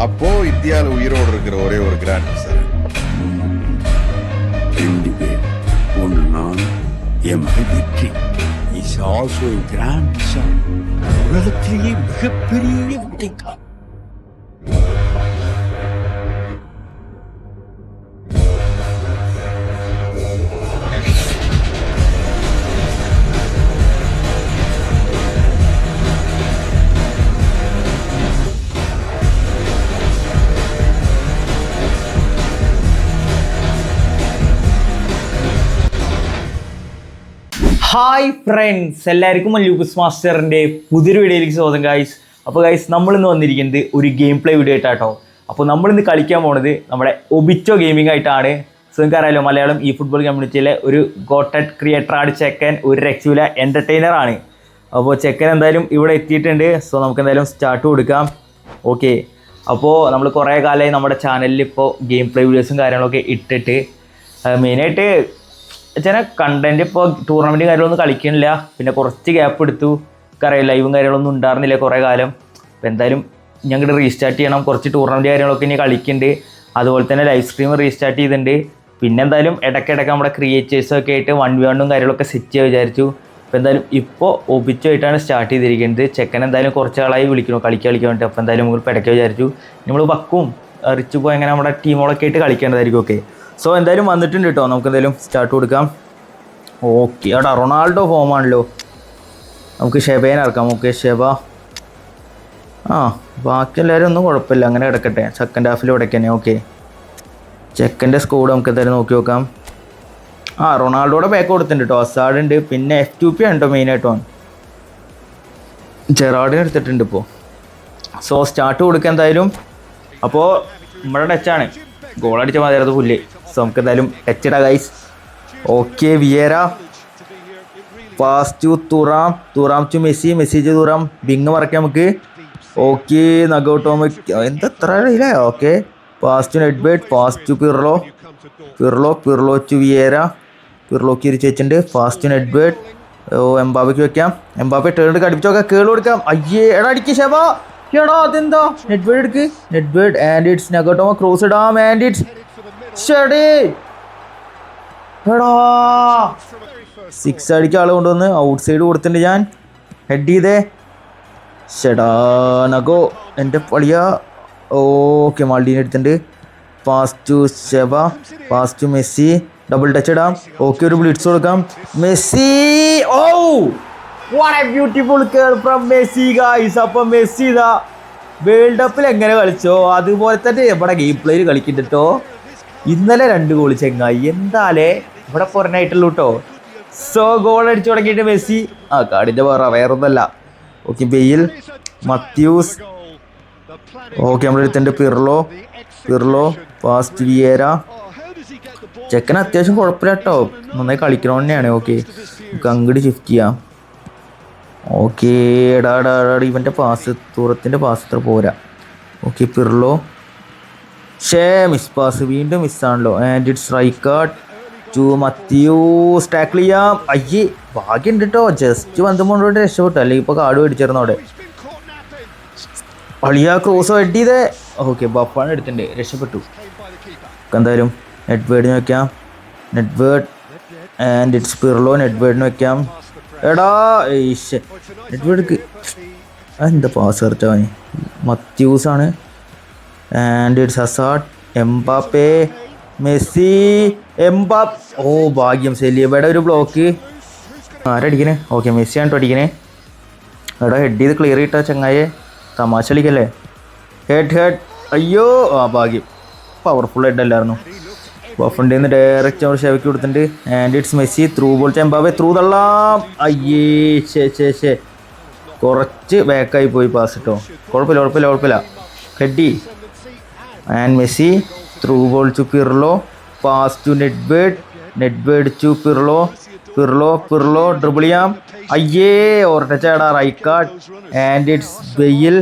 அப்போ இந்தியாவில் உயிரோடு இருக்கிற ஒரே ஒரு கிராண்ட் மாஸ்டர். 2 பேர், ஒன்று நான், என் மகன் வெற்றி. Is also a grandson. உலகத்திலேயே மிகப்பெரிய வெற்றிக்காரன். ഹായ് ഫ്രണ്ട്സ്, എല്ലാവർക്കും ലൂക്കസ് മാസ്റ്ററിൻ്റെ പുതിയൊരു വീഡിയോയിലേക്ക് സ്വാഗതം ഗൈസ്. അപ്പോൾ ഗൈസ്, നമ്മളിന്ന് വന്നിരിക്കുന്നത് ഒരു ഗെയിം പ്ലേ വീഡിയോ ആയിട്ടാട്ടോ. അപ്പോൾ നമ്മളിന്ന് കളിക്കാൻ പോണത് നമ്മുടെ ഒബിറ്റോ ഗെയിമിംഗ് ആയിട്ടാണ്. സോ നിങ്ങൾക്കറിയാലോ, മലയാളം ഈ ഫുട്ബോൾ കമ്മ്യൂണിറ്റിയിലെ ഒരു ഗോട്ടഡ് ക്രിയേറ്ററാണ് ചെക്കൻ. ഒരു രക്ഷയില്ല എൻ്റർടൈനറാണ്. അപ്പോൾ ചെക്കൻ എന്തായാലും ഇവിടെ എത്തിയിട്ടുണ്ട്. സോ നമുക്ക് എന്തായാലും സ്റ്റാർട്ട് കൊടുക്കാം. ഓക്കെ, അപ്പോൾ നമ്മൾ കുറേ കാലമായി നമ്മുടെ ചാനലിൽ ഇപ്പോൾ ഗെയിം പ്ലേ വീഡിയോസും കാര്യങ്ങളൊക്കെ ഇട്ടിട്ട് മെയിനായിട്ട് ചില കണ്ടൻറ്റ് ഇപ്പോൾ ടൂർണമെൻറ്റ് കാര്യങ്ങളൊന്നും കളിക്കണില്ല. പിന്നെ കുറച്ച് ഗ്യാപ്പ് എടുത്തു, അറിയാം ലൈവും കാര്യങ്ങളൊന്നും ഉണ്ടായിരുന്നില്ല കുറേ കാലം. അപ്പോൾ എന്തായാലും ഞങ്ങൾക്ക് റീസ്റ്റാർട്ട് ചെയ്യണം. കുറച്ച് ടൂർണമെൻറ്റ് കാര്യങ്ങളൊക്കെ ഇനി കളിക്കുന്നുണ്ട്. അതുപോലെ തന്നെ ലൈവ് സ്ട്രീം റീസ്റ്റാർട്ട് ചെയ്തിട്ടുണ്ട്. പിന്നെ എന്തായാലും ഇടയ്ക്കിടയ്ക്ക് നമ്മുടെ ക്രിയേറ്റേഴ്സൊക്കെ ആയിട്ട് 1v1 കാര്യങ്ങളൊക്കെ സെറ്റ് ചെയ്യാൻ വിചാരിച്ചു. അപ്പോൾ എന്തായാലും ഇപ്പോൾ ഒബിറ്റോ ആയിട്ടാണ് സ്റ്റാർട്ട് ചെയ്തിരിക്കുന്നത്. ചെക്കൻ എന്തായാലും കുറച്ച് ആളായി വിളിക്കണം കളിക്കാൻ വേണ്ടി. അപ്പോൾ എന്തായാലും നമുക്ക് ഇടയ്ക്ക് വിചാരിച്ചു നമ്മൾ വക്കും റിച്ച് പോയി അങ്ങനെ നമ്മുടെ ടീമുകളൊക്കെ ആയിട്ട് കളിക്കേണ്ടതായിരിക്കും. ഓക്കെ, സോ എന്തായാലും വന്നിട്ടുണ്ട് കേട്ടോ. നമുക്ക് എന്തായാലും സ്റ്റാർട്ട് കൊടുക്കാം. ഓക്കെ, എടാ റൊണാൾഡോ ഫോമാണല്ലോ. നമുക്ക് ഷെബേനെ ഇറക്കാം. Okay, Sheba. ബാക്കി എല്ലാവരും ഒന്നും കുഴപ്പമില്ല, അങ്ങനെ കിടക്കട്ടെ. സെക്കൻഡ് ഹാഫിൽ ഉടക്കന്നെ. ഓക്കെ, ചെക്കൻ്റെ സ്കോഡ് നമുക്ക് എന്തായാലും നോക്കി നോക്കാം. റൊണാൾഡോയുടെ ബാക്ക് കൊടുത്തിട്ടുണ്ട് കേട്ടോ. അസാഡ് ഉണ്ട്, പിന്നെ F2P ആണ് കേട്ടോ മെയിനായിട്ടോ. ജെറാഡിനെ എടുത്തിട്ടുണ്ട് ഇപ്പോൾ. സോ സ്റ്റാർട്ട് കൊടുക്കുക എന്തായാലും. അപ്പോൾ നമ്മുടെ ടച്ചാണ്, ഗോൾ അടിച്ച മതിയായിരുന്നു പുല്ല്. സോ നമുക്ക് എന്തായാലും ടച്ച് ഇടാം guys. Okay, Vieira pass to Thuram, Thuram to Messi, Messi to Thuram. ബിങ് മറക്കാം നമുക്ക്. ഓക്കെ, നഗോട്ടോമിക് എന്താ എത്ര ഇല്ലേ. Okay, pass to Nedved, pass to Pirlo, Pirlo Pirlo to Vieira, പിർലോക്ക് തിരിച്ച് വെച്ചിട്ടുണ്ട്. Pass to Nedved. എംബാബയ്ക്ക് വെക്കാം. എംബാബെ ടേൺ കടിപ്പിച്ച് നോക്കാം, കേൾ കൊടുക്കാം. അയ്യേ, എടാ അടിക്ക് ഷെബ. എടാ അതെന്താ, നെഡ്വേഡ് എടുക്ക്. Nedved and it's Nagatomo cross ഇടാം. ആൻഡ് ഇറ്റ്സ് ഷെഡേ. എടാ 6 അടിക്ക് ആൾ കൊണ്ടുവന്ന് ഔട്ട് സൈഡ് കൊടുത്തിട്ടുണ്ട്. ഞാൻ ഹെഡ് ചെയ്തേ. ഷെടാ നഗോ എൻ്റെ പളിയാ. ഓക്കെ, മാൾഡീനെ എടുത്തിട്ടുണ്ട്. Pass to Sheva, pass to Messi, double touch ഇടാം. ഓക്കെ, ഒരു ബ്ലിറ്റ്സ് കൊടുക്കാം. Messi. Oh what a beautiful curl from Messi guys. അപ്പോൾ മെസ്സി ഇതാ വേൾഡ് കപ്പിൽ എങ്ങനെ കളിച്ചോ അതുപോലെ തന്നെ ഇവിടെ ഗെയിം പ്ലേയിൽ കളിക്കുന്നുണ്ടോ. ഇന്നലെ 2 ഗോൾ ചെങ്ങായി. എന്താലേ ഇവിടെ പൊറനായിട്ടുള്ളൂ കേട്ടോ. സോ ഗോൾ അടിച്ചു തുടങ്ങിയിട്ട് മെസ്സി. കാടിൻ്റെ വേറൊന്നല്ല. Okay, Bale, Matthaus. ഓക്കെ, നമ്മളെടുത്തിട്ടുണ്ട് Pirlo, Pirlo pass to Vieira. ചെക്കൻ അത്യാവശ്യം കുഴപ്പമില്ല കേട്ടോ, നന്നായി കളിക്കണ തന്നെയാണ്. ഓക്കെ, നമുക്ക് അങ്ങോട്ട് ഷിഫ്റ്റ് ചെയ്യാം. ഓക്കെ, എടാ ഇവൻ്റെ പാസ്, തൂറത്തിൻ്റെ പാസ് ഇത്ര പോരാ. Okay, Pirlo. മിസ് പാസ്, വീണ്ടും മിസ്സാണല്ലോ. And it's Rijkaard to Matthaus. Tackle ചെയ്യാം. അയ്യേ, ഭാഗ്യമുണ്ട് കേട്ടോ, ജസ്റ്റ് വന്നുകൊണ്ടോട്ട് രക്ഷപ്പെട്ടു. അല്ലെങ്കിൽ ഇപ്പോൾ കാർഡ് മേടിച്ചിരുന്നു അവിടെ. അളിയാ ക്രോസ് ഹെഡ് ചെയ്തേ. ഓക്കെ, ബഫാണ് എടുത്തിട്ടുണ്ട്, രക്ഷപ്പെട്ടു. എന്തായാലും നെഡ്വേഡിന് വെക്കാം. Nedved and it's Pirlo. നെഡ്വേഡിന് വെക്കാം. എടാ നെഡ്വേഡ്ക്ക് എന്താ പാസ് കറച്ചവന്. മത്യൂസാണ്. And it's Hazard. Mbappe, Messi, Mbappe. ഓ ഭാഗ്യം, സെലിയബയുടെ ഒരു ബ്ലോക്ക്. ആരടിക്കണേ. ഓക്കെ, മെസ്സിയാണ് അടിക്കണേ. എടാ ഹെഡ് ചെയ്ത് ക്ലിയർ ചെയ്തിട്ടാ ചങ്ങായെ, തമാശ കളിക്കല്ലേ. ഹെഡ്. അയ്യോ, ഭാഗ്യം, പവർഫുൾ ഹെഡ് അല്ലായിരുന്നു. ബഫണ്ടിൽ നിന്ന് ഡയറക്റ്റ് അവർ ഷെവയ്ക്ക് കൊടുത്തിട്ടുണ്ട്. And it's Messi through ball. Mbappe through തള്ളാം. അയ്യേ ശേ കുറച്ച് ബാക്കായി പോയി പാസ് കേട്ടോ. കുഴപ്പമില്ല. ഹെഡി and Messi through ball to Pirlo, pass to Nedved to Pirlo dribble ചെയ്യാം. അയ്യേ, ഓർട്ടച്ചാടാ. റൈക്കാർഡ് ആൻഡ് ഇറ്റ്സ് ബെയിൽ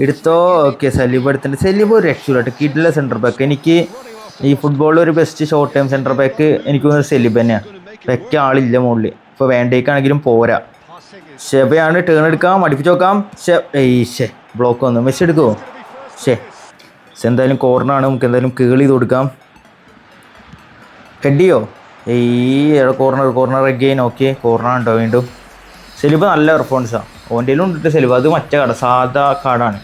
എടുത്തോ. ഓക്കെ, സലീബ് എടുത്തിട്ടുണ്ട്. സലീബ് ഒരു രക്ഷയില്ല, കിഡിലെ സെൻറ്റർ ബാക്ക്. എനിക്ക് ഈ ഫുട്ബോളിൽ ഒരു best short time centre back എനിക്ക് തോന്നുന്നത് സലീബ് തന്നെയാണ്. ബാക്ക് ആളില്ല മുകളിൽ. ഇപ്പോൾ വേണ്ടേക്കാണെങ്കിലും പോരാ. ഷെബയാണ് ടേൺ എടുക്കാം, അടുപ്പിച്ച് നോക്കാം. ബ്ലോക്ക് വന്നു. മെസ്സി എടുക്കുമോ? പക്ഷേ എന്തായാലും കോർണറാണ്, നമുക്ക് എന്തായാലും കേൾ ചെയ്ത് കൊടുക്കാം. ഹെഡ് ചെയ്യോ? Corner again. ഓക്കെ, കോർണർ ഉണ്ടോ വീണ്ടും? സെലിബ് നല്ല പെർഫോമൻസാണ്. ഓൻ്റെയിലും ഉണ്ടിട്ട് സെലിബ്. അത് മറ്റേ കാർഡ്, സാധാ കാർഡാണ്.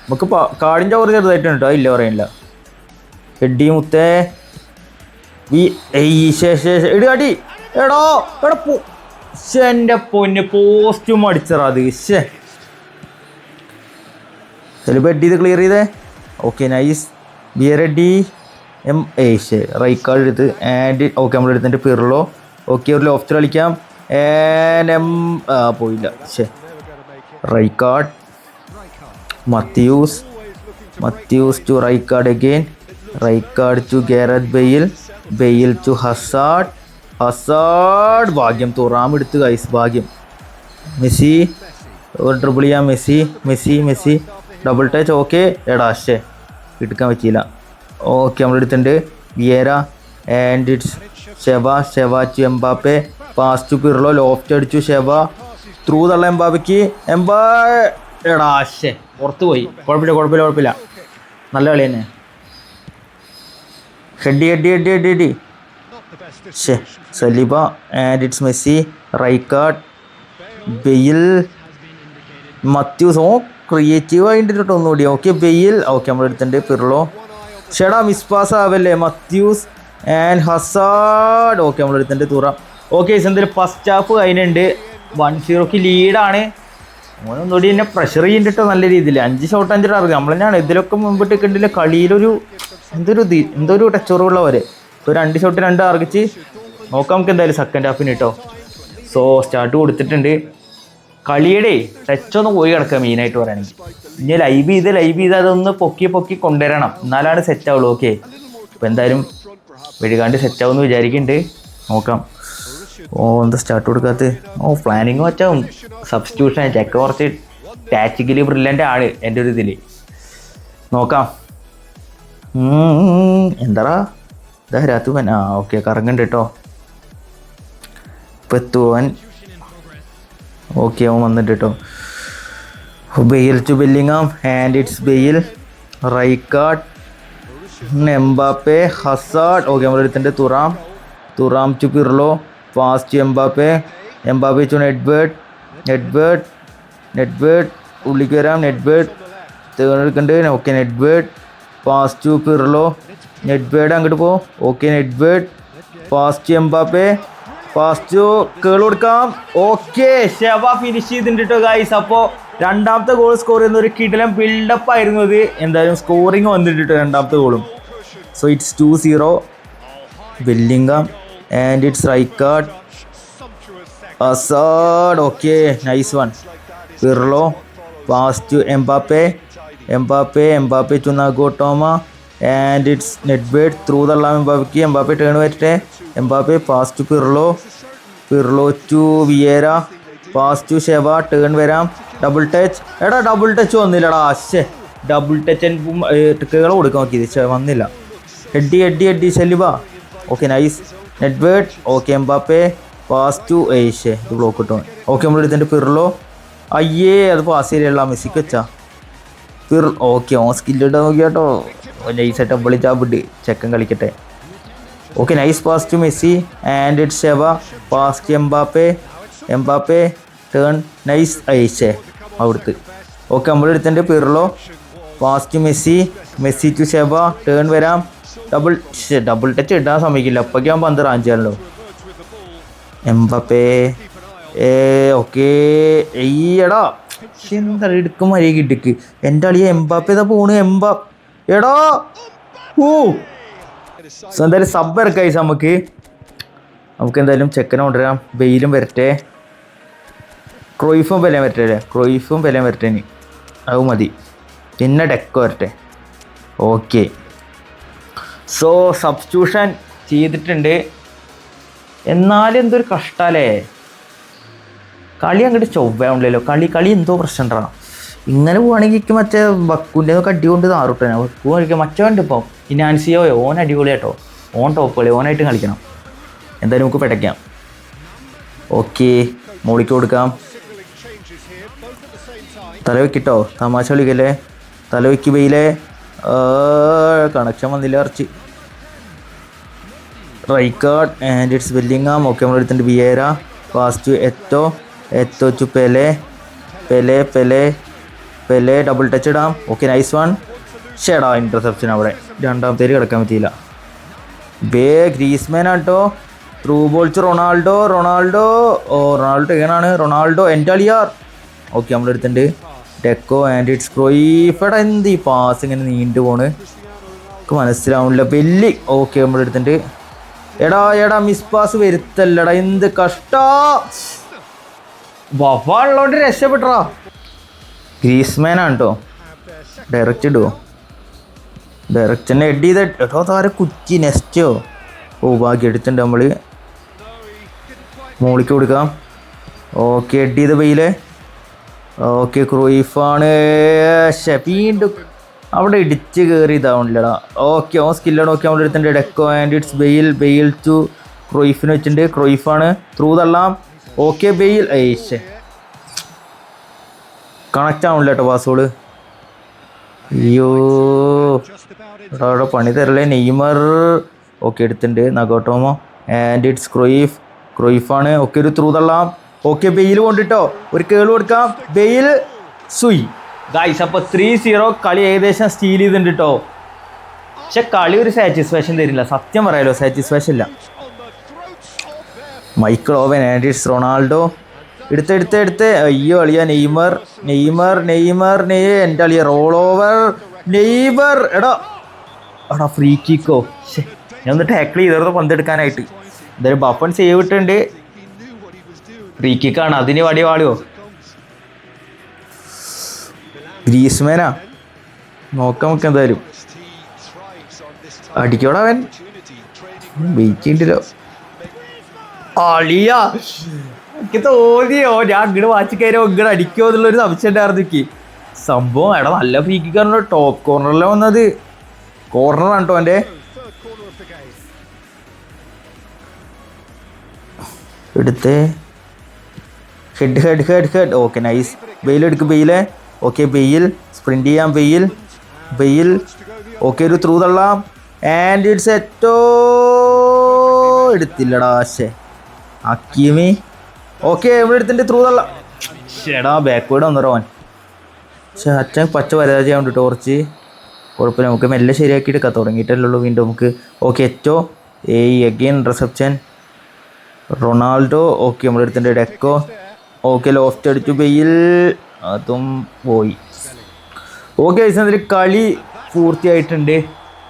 നമുക്ക് കാർഡിൻ്റെ ഓവർ ചെറുതായിട്ടുണ്ട്, ഇല്ല പറയില്ല. ഹെഡ് മുത്തേ ഇടുകാട്ടി. എടോ എൻ്റെ പൊന്ന് പോസ്റ്റും അടിച്ചറാ അത്. സെലിബ് ഹെഡ് ചെയ്ത് ക്ലിയർ ചെയ്തേ. Okay nice. Be ready right card എടുത്ത് ആൻഡ് ഓക്കെ നമ്മൾ എടുത്തിട്ട് പിർലോ. ഓക്കെ ഒരു ലോഫ്റ്റ് കളിക്കാം. പോയില്ല. Right card Matthaus to right card again. Right card to Gareth Bale to Hazard. ഭാഗ്യം തുറാം എടുത്ത് ഗൈസ്, ഭാഗ്യം. മെസ്സി ഡ്രിബിൾ ചെയ്യാം. Messi double touch. ഓക്കെ എടാ എടുക്കാൻ പറ്റിയില്ല. ഓക്കെ നമ്മളെടുത്തിട്ടുണ്ട് Vieira and it's Sheva to Mbappe. Pass to Pirlo. Loft അടിച്ചു Sheva. Through തള്ള എംബാപ്പയ്ക്ക്. എടാ പുറത്ത് പോയി. കുഴപ്പമില്ല. നല്ല കളി തന്നെ. ഹെഡി. Saliba and it's Messi. Right card Bale. Matthaus. Creative ആയിട്ട് കേട്ടോ ഒന്നുകൂടി. Okay Bale. ഓക്കെ നമ്മളെടുത്തിട്ടുണ്ട് പിർലോ. മിസ് പാസ് ആവല്ലേ. Matthaus and Hazard. ഓക്കെ നമ്മളെടുത്തിട്ടുണ്ട് തുറ. ഓക്കെ എന്തായാലും ഫസ്റ്റ് ഹാഫ് കഴിഞ്ഞിട്ടുണ്ട്. 1-0 ലീഡാണ്. ഓനൊന്നുകൂടി എന്നെ പ്രഷർ ചെയ്തിട്ടോ നല്ല രീതിയിൽ. 5 ഷോട്ട് 5 ടാർഗറ്റ് നമ്മൾ തന്നെയാണ്. ഇതിലൊക്കെ മുമ്പിട്ട് കണ്ടില്ല കളിയിലൊരു എന്തോ ഒരു ടച്ചോറുള്ള പോലെ. ഇപ്പോൾ 2 ഷോട്ട് 2 ടാർഗറ്റ് നോക്കാം നമുക്ക് എന്തായാലും സെക്കൻഡ് ഹാഫിന് കേട്ടോ. സോ സ്റ്റാർട്ട് കൊടുത്തിട്ടുണ്ട്. കളിയുടെ ടച്ചൊന്ന് പോയി കിടക്കുക മെയിനായിട്ട് പറയുകയാണെങ്കിൽ. ഇനി ലൈവ് ചെയ്ത് അതൊന്ന് പൊക്കി കൊണ്ടുവരണം, എന്നാലാണ് സെറ്റ് ആവുള്ളൂ. ഓക്കെ അപ്പോൾ എന്തായാലും വെടികാണ്ട് സെറ്റ് ആവുമെന്ന് വിചാരിക്കുന്നുണ്ട്. നോക്കാം. എന്താ സ്റ്റാർട്ട് കൊടുക്കാത്ത? പ്ലാനിങ് വെച്ചാൽ സബ്സ്റ്റിറ്റ്യൂഷൻ ചെക്ക് കുറച്ച് ടാക്റ്റിക്കലി ബ്രില്യൻ്റ് ആണ് എൻ്റെ ഒരു ഇതിൽ. നോക്കാം. എന്താടാ ഇതാ രാത്തുവൻ. ഓക്കെ കറങ്ങുന്നുണ്ട് കേട്ടോ. ഇപ്പം എത്തുവൻ. ഓക്കെ അവൻ വന്നിട്ട് കേട്ടോ. Bale to Bellingham and it's Bale. Right card Mbappe Hazard. Okay നമ്മളെടുത്തിൻ്റെ Thuram to Pirlo. Pass to Mbappe to Nedved ഉള്ളിക്ക് വരാം. നെഡ്വേർഡ് തേർന്നെടുക്കുന്നുണ്ട്. Okay Nedved pass to Pirlo. Nedved അങ്ങോട്ട് പോ. Okay Nedved pass to Mbappe. Pass to കേൾ കൊടുക്കാം. Okay ഷെവ finish ചെയ്തിട്ടുണ്ട് കേട്ടോ ഗൈസ്. അപ്പോൾ രണ്ടാമത്തെ ഗോൾ സ്കോർ ചെയ്യുന്ന ഒരു കിടിലം ബിൽഡപ്പ് ആയിരുന്നു ഇത്. എന്തായാലും സ്കോറിങ് വന്നിട്ട് രണ്ടാമത്തെ ഗോളും. So it's 2-0 Bellingham and it's right card Hazard. Okay nice one. Pirlo pass to Mbappe to Nagatomo and it's Nedved. Through തള്ളാം എംബാപ്പയ്ക്ക്. എംബാപ്പെ ടേൺ വരട്ടെ. Mbappe pass to Pirlo to Vieira. Pass to Sheva. Turn വരാം. Double touch വന്നില്ലടാ. Double touch കേള കൊടുക്കാൻ നോക്കിയത് വന്നില്ല. ഹെഡി Saliba. Okay nice. Nedved. Okay Mbappe pass to ഇത് ബ്ലോക്ക് കിട്ടും. ഓക്കെ നമ്മളെടുത്തിട്ട് പിർലോ. അത് പാസ് ചെയ്യല്ല. മെസ്സിക്ക് വെച്ചാ ഓക്കെ ഓൻ സ്കില്ലിട്ട് നോക്കിയാട്ടോ. നൈസ് ഡബിൾ ചാപ്പിട്ട് ചെക്കൻ കളിക്കട്ടെ. Okay nice pass to Messi and it's Sheva. Pass to Mbappe turn. Nice അവിടുത്ത്. ഓക്കെ നമ്മളെടുത്തിട്ട് Pirlo. Pass to Messi to Sheva. Turn വരാം. ഡബിൾ ടച്ച് ഇടാൻ സമ്മതിക്കില്ല. അപ്പൊക്കെ ആകുമ്പോൾ 5 റാഞ്ചാണല്ലോ. എംബാപ്പെ ഓക്കെ എടാ എന്താ എടുക്കും മര്യാദ ഇടുക്ക്. എൻ്റെ അളിയ എംബാപ്പെ ഇതാ പോണ്. എടാ എന്തായാലും സബ് ഇറക്കായി നമുക്ക് എന്തായാലും ചെക്കനെ കൊണ്ടുവരാം. ബെയിലും വരട്ടെ. ക്രോയിഫും വിലയും വരട്ടെ ഇനി അത് മതി. പിന്നെ ഡെക്കോ വരട്ടെ. ഓക്കെ സോ സബ്സ്റ്റിറ്റ്യൂഷൻ ചെയ്തിട്ടുണ്ട്. എന്നാലും എന്തൊരു കഷ്ടമല്ലേ. കളി അങ്ങോട്ട് ചൊവ്വയാണല്ലോ. കളി എന്തോ പ്രശ്നം ഉണ്ടാ. ഇങ്ങനെ പോവുകയാണെങ്കിൽ മറ്റേ ബക്കുൻ്റെ ഒക്കെ അടികൊണ്ട് താറുട്ടനെ ബക്കു കളിക്കാം. മറ്റവണ്ട് ഇപ്പം ഫിനാൻസിയോയോ ഓൻ അടിപൊളി കേട്ടോ. ഓൻ ടോപ്പ് കളി. ഓനായിട്ട് കളിക്കണം. എന്തായാലും നമുക്ക് പെടയ്ക്കാം. ഓക്കെ മോളിക്ക് കൊടുക്കാം. തല വെക്കിട്ടോ. തമാശ കളിക്കല്ലേ. തലവയ്ക്ക് ബെയിലെ കണക്ഷൻ വന്നില്ല കുറച്ച്. Rijkaard and it's Bellingham. Okay നമ്മൾ എടുത്തിട്ടുണ്ട് Vieira. Pass to Eto'o to Pele double touch ഇടാം. Okay nice one. ഷേടാ ഇൻ്റർസെപ്ഷൻ അവിടെ രണ്ടാമത്തേക്ക് കിടക്കാൻ പറ്റിയില്ല. ഗ്രീസ്മാൻ ആട്ടോ. ത്രൂ ബോൾസ് റൊണാൾഡോ ഏനാണ് റൊണാൾഡോ എൻറ്റാലിയാർ. ഓക്കെ നമ്മളെടുത്തിട്ടുണ്ട് ഡെക്കോ ആൻഡ് ഇറ്റ്സ് ക്രോയിഫ്. എടാ എന്ത് ഈ പാസ് ഇങ്ങനെ നീണ്ടു പോണ് നമുക്ക് മനസ്സിലാവുന്നില്ല. ബെല്ലി. ഓക്കെ നമ്മളെടുത്തിട്ടുണ്ട്. എടാ മിസ് പാസ് വരുത്തല്ലടാ, എന്ത് കഷ്ടാ. വവാളോട്ട് രക്ഷപ്പെട്ടാ. ഗ്രീസ്മാനാണ് കേട്ടോ. ഡയറക്റ്റ് ഇടുവോ? ഡയറക്റ്റ് തന്നെ ഹെഡ് ചെയ്ത കേട്ടോ. താരെ കുറ്റി നെസ്റ്റോ. ഭാഗ്യം എടുത്തിട്ടുണ്ട് നമ്മൾ. മോളിക്ക് കൊടുക്കാം. ഓക്കെ ഹെഡ് ചെയ്ത ബെയിലെ. ഓക്കെ ക്രൂയിഫാണ്. വീണ്ടും അവിടെ ഇടിച്ച് കയറി ഇതാവണില്ലടാ. ഓക്കെ സ്കില്ലാണ്. ഓക്കെ നമ്മൾ എടുത്തിട്ടുണ്ട് Deco and it's Bale to ക്രൂയിഫിന് വെച്ചിട്ടുണ്ട്. ക്രൂയിഫാണ്. ത്രൂ തള്ളാം. Okay Bale. കണക്റ്റ് ആവണില്ല കേട്ടോ പാസോള്. അയ്യോ അവിടെ പണി തരല്ലേ. നെയ്മർ. ഓക്കെ എടുത്തിട്ടുണ്ട്. നഗോട്ടോമോ ആൻഡ് ഇറ്റ്സ് ക്രൂയിഫാണ്. ഓക്കെ ഒരു ത്രൂ തള്ളാം. ഓക്കെ ബെയിൽ കൊണ്ടിട്ടോ ഒരു കേൾ കൊടുക്കാം. ബെയിൽ സുയ് ഗൈസ്. അപ്പോൾ 3-0 കളി ഏകദേശം സ്റ്റീൽ ചെയ്തിട്ടുണ്ട് കേട്ടോ. പക്ഷെ കളി ഒരു സാറ്റിസ്ഫാക്ഷൻ തരില്ല, സത്യം പറയാലോ. സാറ്റിസ്ഫാക്ഷൻ ഇല്ല. Michael oven and it's Ronaldo. എടുത്ത് അയ്യോ അളിയ നെയ്മർ. എൻ്റെ അളിയ റോൾ ഓവർ നെയ്മർ. എടാ ഫ്രീ കിക്കോ. ഞാൻ ഒന്ന് ടാക്കിൾ ചെയ്തത് പന്തെടുക്കാനായിട്ട്. എന്തായാലും ബഫൺ സേവ് ഇട്ടുണ്ട്. ഫ്രീ കിക്കാണ്, അതിന് വാളിയോ. ഗ്രീസ്മാനാ നോക്കാം നമുക്ക്. എന്തായാലും അടിക്കോടാ അവൻ. വെയിറ്റ് ചെയ്യണ്ടല്ലോ അളിയ. എനിക്ക് തോന്നിയോ ഞാൻ ഇങ്ങോട്ട് വാച്ച് കയറിയോ ഇങ്ങോട്ട് അടിക്കുമോ എന്നുള്ളൊരു സംശയം ഉണ്ടായിരുന്നു എനിക്ക്. സംഭവം എടാ നല്ല ഫ്രീ കിക്കാണല്ലോ. ടോപ്പ് കോർണറിലെ വന്നത്. കോർണറാണ് കേട്ടോ എൻ്റെ. എടുത്തേ ഹെഡ്. Okay nice. ബെയിൽ എടുക്കും ബെയിലെ. ഓക്കെ ബെയിൽ സ്പ്രിൻ്റ് ചെയ്യാം. ബെയിൽ. ഓക്കെ ഒരു ത്രൂ തള്ളാം. ആൻഡ് ഇറ്റ്സ് എടുത്തില്ലടാ. ഹക്കീമി. ഓക്കെ ഇവിടെ എടുത്തിട്ട് ത്രൂ തള്ളാം. എടാ ബാക്ക്വേർഡ് വന്നോൻ. അച്ഛൻ പച്ച പരാജയം ഉണ്ട് ടോർച്ച്. കുഴപ്പമില്ല, നമുക്ക് മെല്ലെ ശരിയാക്കി എടുക്കാൻ തുടങ്ങിയിട്ടല്ലോ വീണ്ടും നമുക്ക്. Okay again reception Ronaldo. Okay നമ്മളെടുത്തിട്ടുണ്ട് ഡെക്കോ. ഓക്കെ ലോഫ്റ്റ് അടിച്ചു. ബെയിൽ അതും പോയി. ഓക്കെ അതിൽ കളി പൂർത്തിയായിട്ടുണ്ട്.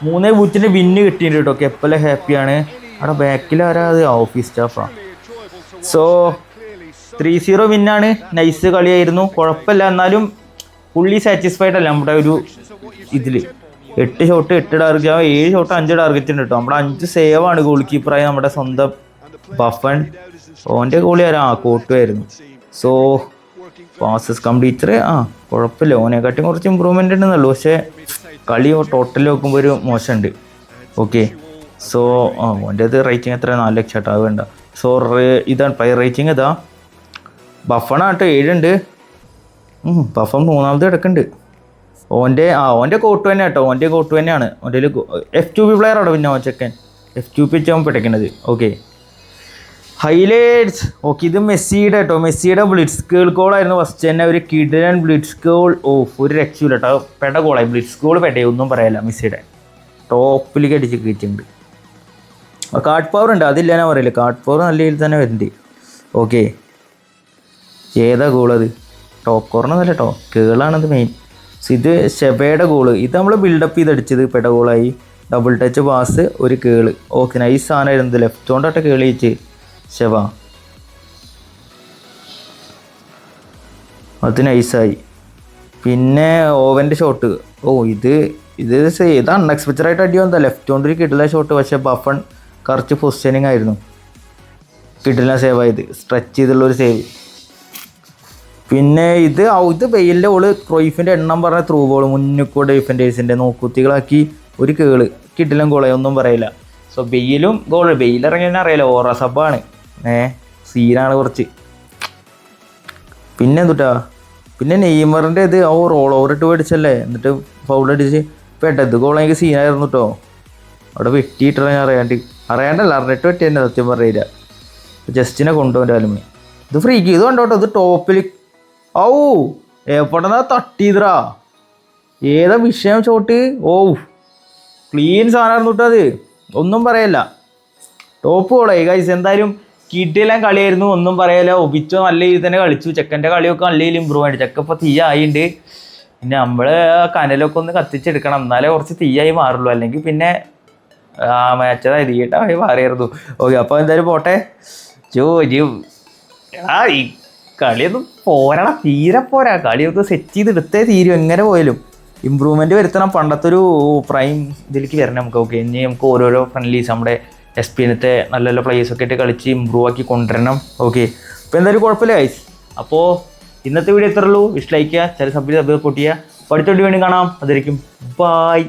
3-0 വിന്ന് കിട്ടിയിട്ടുണ്ട് കേട്ടോ. കെപ്പല ഹാപ്പിയാണ്. അവിടെ ബാക്കിൽ ആരാ? അത് ഓഫീസ് സ്റ്റാഫാണ്. സോ 3-0 വിന്നാണ്. നൈസ് കളിയായിരുന്നു, കുഴപ്പമില്ല. എന്നാലും പുള്ളി സാറ്റിസ്ഫൈഡ് അല്ല നമ്മുടെ ഒരു ഇതിൽ. 8 ഷോട്ട് 8 ടാർഗറ്റ്, 7 ഷോട്ട് 5 ടാർഗറ്റ് ഉണ്ട് കേട്ടോ. നമ്മുടെ 5 സേവാണ് ഗോൾ കീപ്പറായി നമ്മുടെ സ്വന്തം ബഫൺ. ഓൻ്റെ ഗോളി ആരാ? കോട്ടുമായിരുന്നു. സോ പാസസ് കംപ്ലീറ്റർ കുഴപ്പമില്ല. ഓനെക്കാട്ടും കുറച്ച് ഇമ്പ്രൂവ്മെൻ്റ് ഉണ്ടെന്നുള്ളൂ. പക്ഷേ കളി ടോട്ടൽ നോക്കുമ്പോൾ ഒരു മോശമുണ്ട്. ഓക്കെ സോ ഓൻ്റെ അത് റേറ്റിംഗ് എത്ര? 4 ലക്ഷം കേട്ടോ. അത് വേണ്ട. സോ ഇതാണ് പ്ലെയർ റേറ്റിംഗ്. ഇതാ ബഫണാട്ടോ 7 ഉണ്ട്. ബഫൺ 3ാമത് കിടക്കുന്നുണ്ട്. ഓൻ്റെ കോട്ട് തന്നെ കേട്ടോ. ഓൻ്റെ കോട്ട് തന്നെയാണ്. ഓൻ്റെ F2P പ്ലെയർ അവിടെ. പിന്നെ ചെക്കൻ F2P വെച്ചാൽ പഠിക്കുന്നത്. Okay highlights. ഓക്കെ ഇത് മെസ്സിയുടെ കേട്ടോ. മെസ്സിയുടെ ബ്ലിറ്റ്സ് ഗോളായിരുന്നു ഫസ്റ്റ് തന്നെ. ഒരു കിഡൻ ബ്ലിറ്റ്സ് ഗോൾ. ഒരു രക്ഷയില്ല കേട്ടോ. പെട ഗോളായി. ബ്ലിറ്റ്സ് ഗോൾ പെട്ടേ ഒന്നും പറയാനില്ല. മെസ്സിയുടെ ടോപ്പിലേക്ക് അടിച്ച് കയറ്റിട്ടുണ്ട്. കാർഡ് പവർ ഉണ്ട്, അതില്ല ഞാൻ പറയില്ല. കാർഡ് പവർ നല്ല രീതിയിൽ തന്നെ വരുന്നുണ്ട്. ഓക്കെ ഏതാ ഗോളത്? ടോപ്പ് കോർണറല്ല കേട്ടോ, കേളാണത് മെയിൻ. ഇത് ഷെബയുടെ ഗോള്. ഇത് നമ്മൾ ബിൽഡപ്പ് ചെയ്തടിച്ചത് പെട ഗോളായി. ഡബിൾ ടച്ച് പാസ് ഒരു കേള്. ഓക്കെ നൈസ് സാധനമായിരുന്നു. ലെഫ്റ്റ് കൊണ്ടോട്ടെ കേളിച്ച് ഷെബ. അത് നൈസായി. പിന്നെ ഓവൻ്റെ ഷോട്ട്. ഇത് അൺഎക്സ്പെക്റ്റഡ് ആയിട്ട് അടി വന്നതാ. ലെഫ്റ്റ് കൊണ്ടൊരു കിടില ഷോട്ട്. പക്ഷേ ബഫൺ കുറച്ച് പൊസിഷനിങ് ആയിരുന്നു. കിടില സേവ് ആയത്, സ്ട്രെച്ച് ചെയ്തുള്ളൊരു സേവ്. പിന്നെ ഇത് ബെയിലിൻ്റെ ഗോള്. ക്രൊയ്ഫിൻ്റെ എണ്ണം പറഞ്ഞ ത്രൂ ബോൾ മുന്നിക്കൂടെ ഡിഫൻഡേഴ്സിൻ്റെ നോക്കുത്തികളാക്കി ഒരു കേള്. കിടിലം ഗോളായി, ഒന്നും പറയില്ല. So ബെയിലും goal. ബെയിലിറങ്ങിയെന്നെ അറിയാലോ, ഓറ സബാണ്. സീനാണ് കുറച്ച്. പിന്നെ എന്തുട്ടാ പിന്നെ നെയ്മറിൻ്റെ ഇത് റോൾ ഓവർ ഇട്ട് മേടിച്ചല്ലേ, എന്നിട്ട് ഫൗൾ അടിച്ച് പെട്ടത് ഗോൾ എനിക്ക് സീനായിരുന്നു കേട്ടോ. അവിടെ വെട്ടിയിട്ടാണ് ഞാൻ അറിയാണ്ടല്ല അറിഞ്ഞിട്ട് വെട്ടി തന്നെ സത്യം പറയില്ല. ജസ്റ്റിനെ കൊണ്ടുപോകാൻ ഇത് ഫ്രീക്ക് ഇത് കണ്ടോട്ടോ. ഇത് ടോപ്പിൽ എവിടെന്നാ തട്ടിയതാ, ഏതാ വിഷയം ഷോട്ട്. ക്ലീൻ സാധനമായിരുന്നു കേട്ടോ അത്, ഒന്നും പറയല്ല. ടോപ്പ് ഗോളായി ഗൈസ്. എന്തായാലും കിട്ടിയെല്ലാം കളിയായിരുന്നു, ഒന്നും പറയാലോ. ഒബിച്ചോ നല്ല രീതിയിൽ തന്നെ കളിച്ചു. ചെക്കൻ്റെ കളിയൊക്കെ നല്ല രീതിയിൽ ഇമ്പ്രൂവ് ആയിട്ട്. ചെക്ക ഇപ്പോൾ തീയായിട്ടുണ്ട്. പിന്നെ നമ്മൾ കനലൊക്കെ ഒന്ന് കത്തിച്ചെടുക്കണം, എന്നാലേ കുറച്ച് തീയായി മാറുള്ളൂ. അല്ലെങ്കിൽ പിന്നെ മാച്ചതായി തീയിട്ടായി മാറിയായിരുന്നു. ഓക്കെ, അപ്പോൾ എന്തായാലും പോട്ടെ. ഈ കളിയൊന്നും പോരാടാ, തീരെ പോരാ. കളിയൊക്കെ സെറ്റ് ചെയ്തെടുത്തേ തീരും. എങ്ങനെ പോയാലും ഇമ്പ്രൂവ്മെൻറ്റ് വരുത്തണം. പണ്ടത്തെ ഒരു പ്രൈം ഇതിലേക്ക് വരണം നമുക്ക്. ഓക്കെ, ഇനി നമുക്ക് ഓരോരോ ഫ്രണ്ട്ലീസ് നമ്മുടെ എസ്പിനത്തെ നല്ല നല്ല പ്ലേയേഴ്സൊക്കെ ആയിട്ട് കളിച്ച് ഇമ്പ്രൂവ് ആക്കി കൊണ്ടുവരണം. ഓക്കെ, അപ്പോൾ എന്തായാലും കുഴപ്പമില്ല ഗൈസ്. അപ്പോൾ ഇന്നത്തെ വീഡിയോ എത്ര ഉള്ളൂ. ഇഷ്ടം ലൈക്ക് ചെയ്യുക, ചില സബ്സ്ക്രൈബ് സപ്പോർട്ട് ചെയ്യുക. പഠിച്ചോണ്ടി വേണ്ടി കാണാം. അതായിരിക്കും ബൈ.